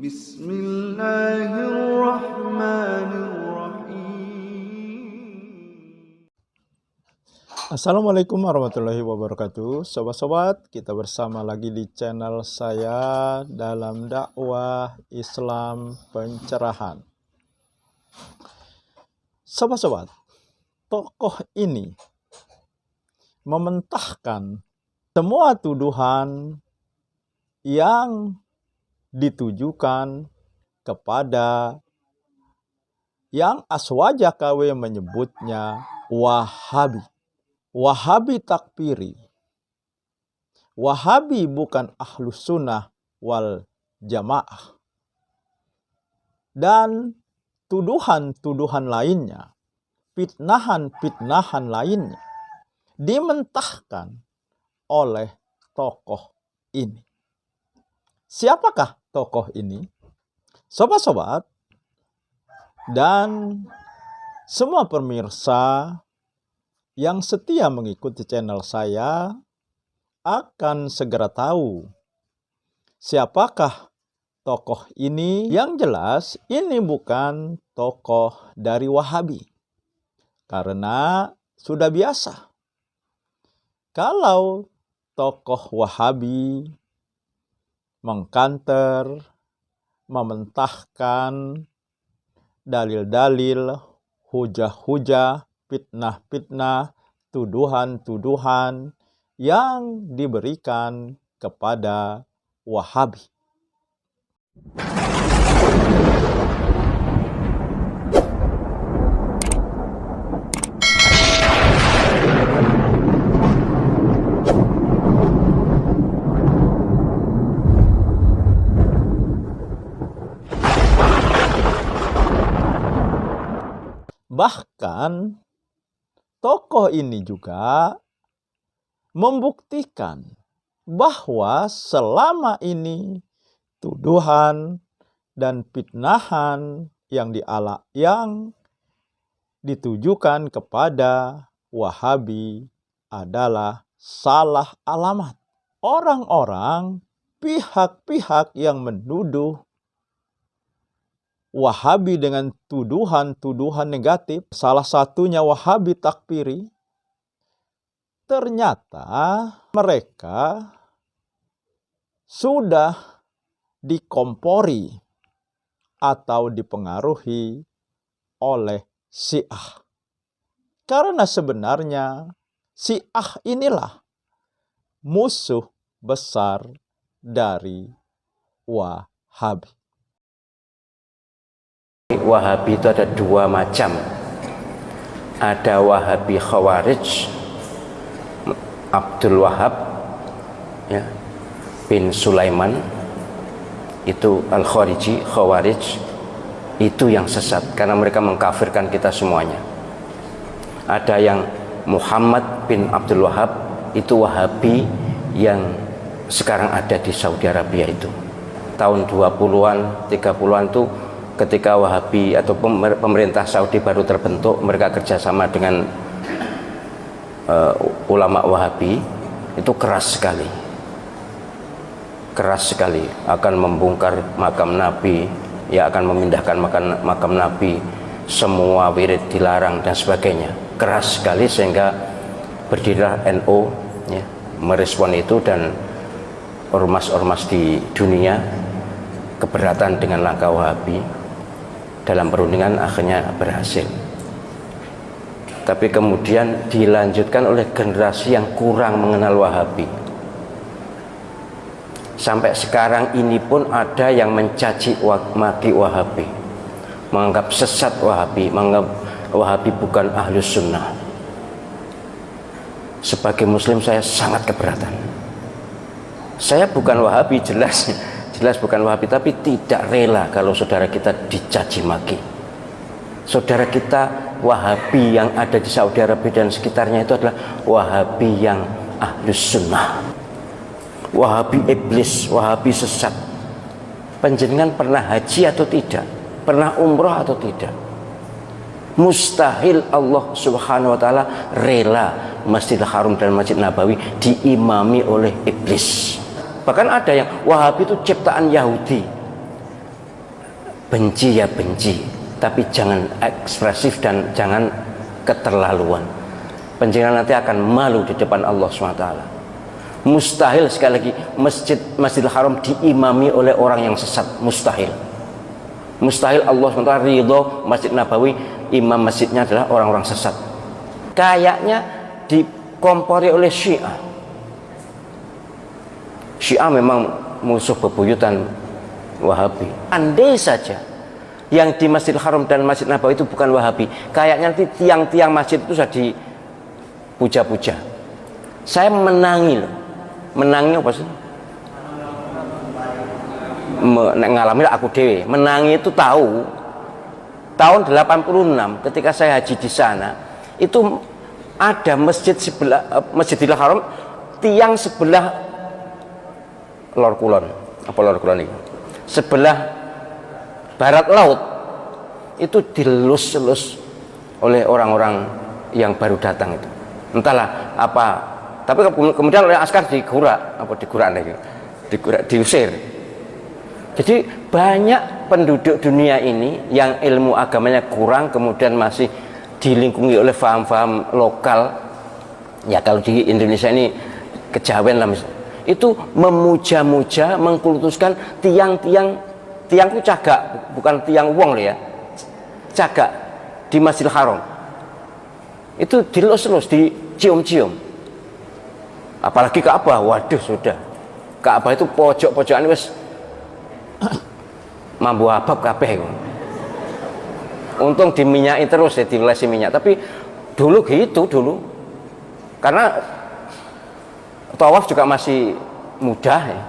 Bismillahirrahmanirrahim. Assalamualaikum warahmatullahi wabarakatuh. Sobat-sobat, kita bersama lagi di channel saya dalam dakwah Islam pencerahan. Sobat-sobat, tokoh ini mementahkan semua tuduhan yang ditujukan kepada yang Aswaja KW menyebutnya Wahabi. Wahabi takfiri. Wahabi bukan ahlus sunnah wal jamaah. Dan tuduhan-tuduhan lainnya, fitnahan-fitnahan lainnya dimentahkan oleh tokoh ini. Siapakah tokoh ini? Sobat-sobat dan semua pemirsa yang setia mengikuti channel saya akan segera tahu siapakah tokoh ini. Yang jelas ini bukan tokoh dari Wahabi. Karena sudah biasa kalau tokoh Wahabi mengkanter, mementahkan dalil-dalil, hujah-hujah, fitnah-fitnah, tuduhan-tuduhan yang diberikan kepada Wahabi. Bahkan tokoh ini juga membuktikan bahwa selama ini tuduhan dan fitnahan yang ditujukan kepada Wahabi adalah salah alamat. Orang-orang, pihak-pihak yang menuduh Wahabi dengan tuduhan-tuduhan negatif, salah satunya Wahabi takfiri, ternyata mereka sudah dikompori atau dipengaruhi oleh Syiah. Karena sebenarnya Syiah inilah musuh besar dari Wahabi. Wahabi itu ada dua macam. Ada Wahabi Khawarij, Abdul Wahab ya, bin Sulaiman, itu Al-Khariji, Khawarij, itu yang sesat karena mereka mengkafirkan kita semuanya. Ada yang Muhammad bin Abdul Wahab, itu Wahabi yang sekarang ada di Saudi Arabia itu. Tahun 20-an, 30-an itu ketika Wahabi atau pemerintah Saudi baru terbentuk, mereka kerjasama dengan ulama Wahabi, itu keras sekali akan membongkar makam Nabi, ya akan memindahkan makam Nabi, semua wirid dilarang dan sebagainya, keras sekali, sehingga berdirilah NU ya, merespon itu, dan ormas-ormas di dunia keberatan dengan langkah Wahabi. Dalam perundingan akhirnya berhasil. Tapi kemudian dilanjutkan oleh generasi yang kurang mengenal Wahabi. Sampai sekarang ini pun ada yang mencaci maki Wahabi, menganggap sesat Wahabi, menganggap Wahabi bukan ahlus sunnah. Sebagai muslim saya sangat keberatan. Saya bukan Wahabi, jelas bukan Wahabi, tapi tidak rela kalau saudara kita dicaci maki. Saudara kita Wahabi yang ada di Saudi Arabia dan sekitarnya itu adalah Wahabi yang ahlus sunnah, Wahabi iblis, Wahabi sesat. Panjenengan pernah haji atau tidak? Pernah umroh atau tidak? Mustahil Allah subhanahu wa ta'ala rela Masjidil Haram dan Masjid Nabawi diimami oleh iblis. Bahkan ada yang Wahabi itu ciptaan Yahudi. Benci ya benci, tapi jangan ekspresif dan jangan keterlaluan. Penjenengan nanti akan malu di depan Allah SWT. Mustahil, sekali lagi, Masjidil Haram diimami oleh orang yang sesat. Mustahil. Mustahil Allah SWT ridho Masjid Nabawi imam masjidnya adalah orang-orang sesat. Kayaknya dikompori oleh Syiah. Syiah memang musuh bebuyutan Wahabi. Andai saja yang di Masjidil Haram dan Masjid Nabawi itu bukan Wahabi, kayaknya nanti tiang-tiang masjid itu sudah dipuja-puja. Saya menangi loh. Menangi apa sih? Ngalami aku dewe. Menangi itu tahu. Tahun 86 ketika saya haji di sana, itu ada masjid sebelah Masjidil Haram, tiang sebelah Lor Kulon. Apa Lor Kulon itu? Sebelah barat laut itu dilus-lus oleh orang-orang yang baru datang itu, entahlah apa, tapi kemudian oleh askar diusir. Jadi banyak penduduk dunia ini yang ilmu agamanya kurang, kemudian masih dilingkungi oleh faham-faham lokal. Ya kalau di Indonesia ini kejawen lah misalnya, itu memuja-muja, mengkultuskan tiangku cagak, bukan tiang wong ya, cagak di Masjidil Haram. Itu dilus-lus, dicium-cium. Apalagi Ka'bah, waduh sudah. Ka'bah itu pojok-pojokan wis mambu abab kabeh. Untung diminyaki terus ya, dilesi minyak. Tapi dulu gitu dulu. Karena tawaf juga masih mudah ya.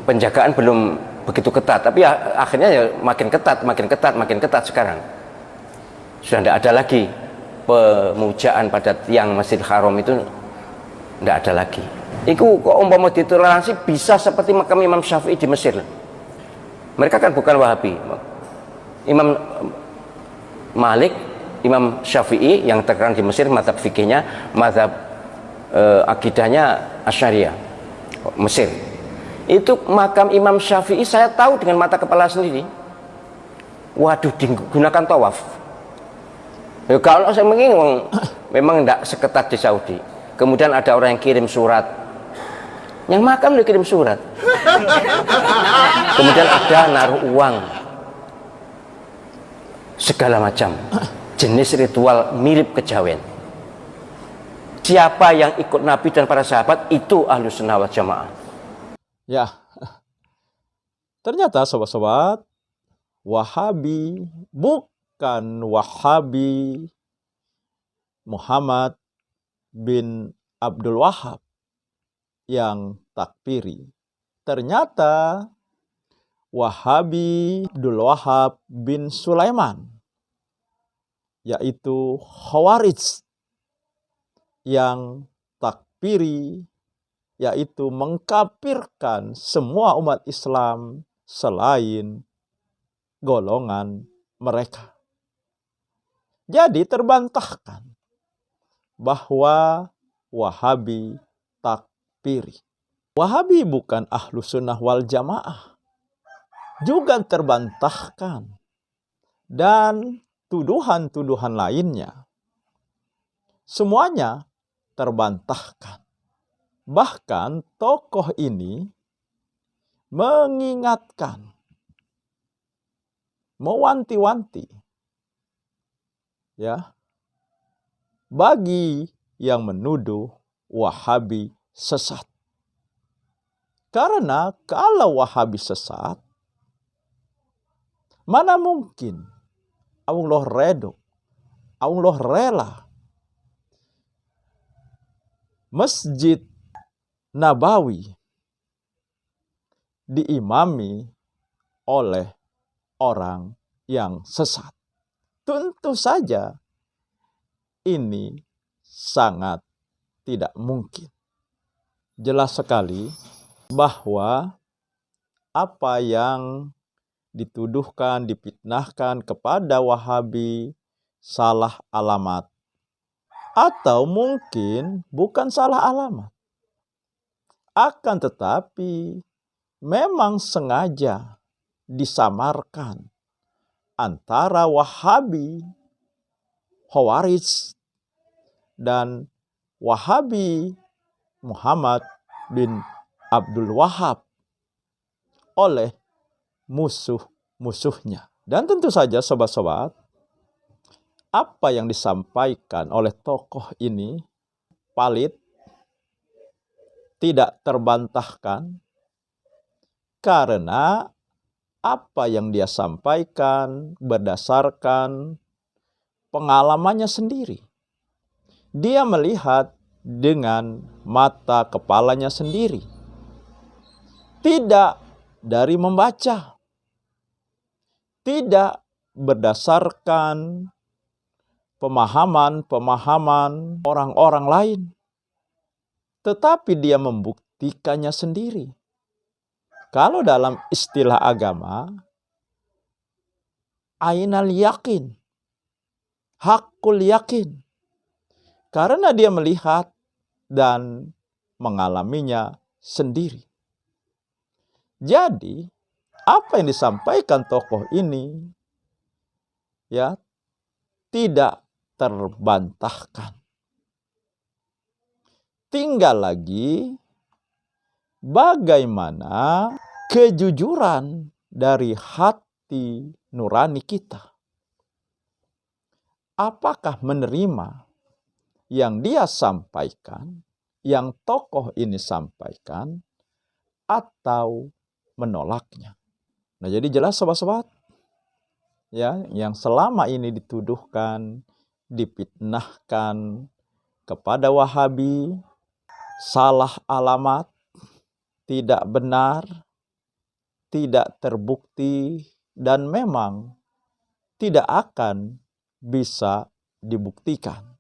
Penjagaan belum begitu ketat, tapi akhirnya ya makin ketat sekarang. Sudah tidak ada lagi pemujaan pada tiang Masjidil Haram, itu tidak ada lagi. Itu kok umpama ditoleransi bisa seperti makam Imam Syafi'i di Mesir. Mereka kan bukan Wahabi. Imam Malik, Imam Syafi'i yang terkenal di Mesir, mazhab fikihnya, mazhab akidahnya Asy'ariyah, Mesir. Itu makam Imam Syafi'i saya tahu dengan mata kepala sendiri. Waduh, digunakan tawaf. Ya kalau saya memang tidak seketat di Saudi. Kemudian ada orang yang kirim surat, yang makam dia kirim surat. Kemudian ada naruh uang, segala macam jenis ritual mirip kejawen. Siapa yang ikut Nabi dan para sahabat itu Ahlus Sunnah wal Jamaah. Ya, ternyata sobat-sobat, Wahabi bukan Wahabi Muhammad bin Abdul Wahab yang takfiri. Ternyata Wahabi Abdul Wahab bin Sulaiman, yaitu Khawarij yang takfiri, yaitu mengkafirkan semua umat Islam selain golongan mereka. Jadi terbantahkan bahwa Wahabi takfiri. Wahabi bukan Ahlus Sunnah wal Jamaah. Juga terbantahkan. Dan tuduhan-tuduhan lainnya, semuanya terbantahkan. Bahkan tokoh ini mengingatkan, mewanti-wanti, ya, bagi yang menuduh Wahabi sesat. Karena kalau Wahabi sesat, mana mungkin Allah redho, Allah rela Masjid Nabawi diimami oleh orang yang sesat. Tentu saja ini sangat tidak mungkin. Jelas sekali bahwa apa yang dituduhkan, difitnahkan kepada Wahabi salah alamat. Atau mungkin bukan salah alamat. Akan tetapi memang sengaja disamarkan antara Wahabi, Khawarij, dan Wahabi Muhammad bin Abdul Wahab oleh musuh-musuhnya. Dan tentu saja sobat-sobat, apa yang disampaikan oleh tokoh ini valid, tidak terbantahkan, karena apa yang dia sampaikan berdasarkan pengalamannya sendiri. Dia melihat dengan mata kepalanya sendiri, tidak dari membaca, tidak berdasarkan pemahaman orang-orang lain, tetapi dia membuktikannya sendiri. Kalau dalam istilah agama, ainal yakin, hakul yakin, karena dia melihat dan mengalaminya sendiri. Jadi, apa yang disampaikan tokoh ini ya tidak terbantahkan. Tinggal lagi bagaimana kejujuran dari hati nurani kita. Apakah menerima yang dia sampaikan, yang tokoh ini sampaikan, atau menolaknya? Nah, jadi jelas sobat-sobat, ya, yang selama ini dituduhkan, difitnahkan kepada Wahabi, salah alamat, tidak benar, tidak terbukti, dan memang tidak akan bisa dibuktikan.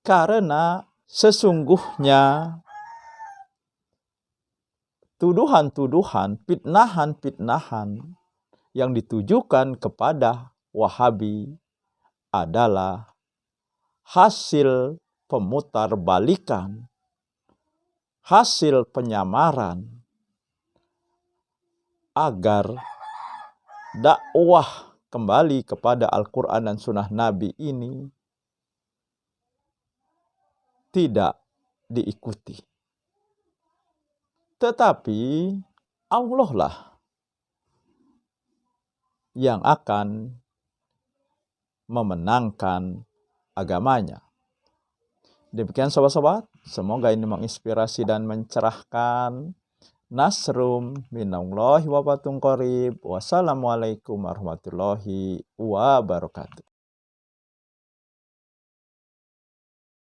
Karena sesungguhnya tuduhan-tuduhan, fitnahan-fitnahan yang ditujukan kepada Wahabi adalah hasil pemutarbalikan, hasil penyamaran agar dakwah kembali kepada Al-Quran dan Sunnah Nabi ini tidak diikuti. Tetapi Allah lah yang akan memenangkan agamanya. Demikian sobat-sobat, semoga ini menginspirasi dan mencerahkan. Nasrum minallahi wa fatun qarib. Wassalamualaikum warahmatullahi wabarakatuh.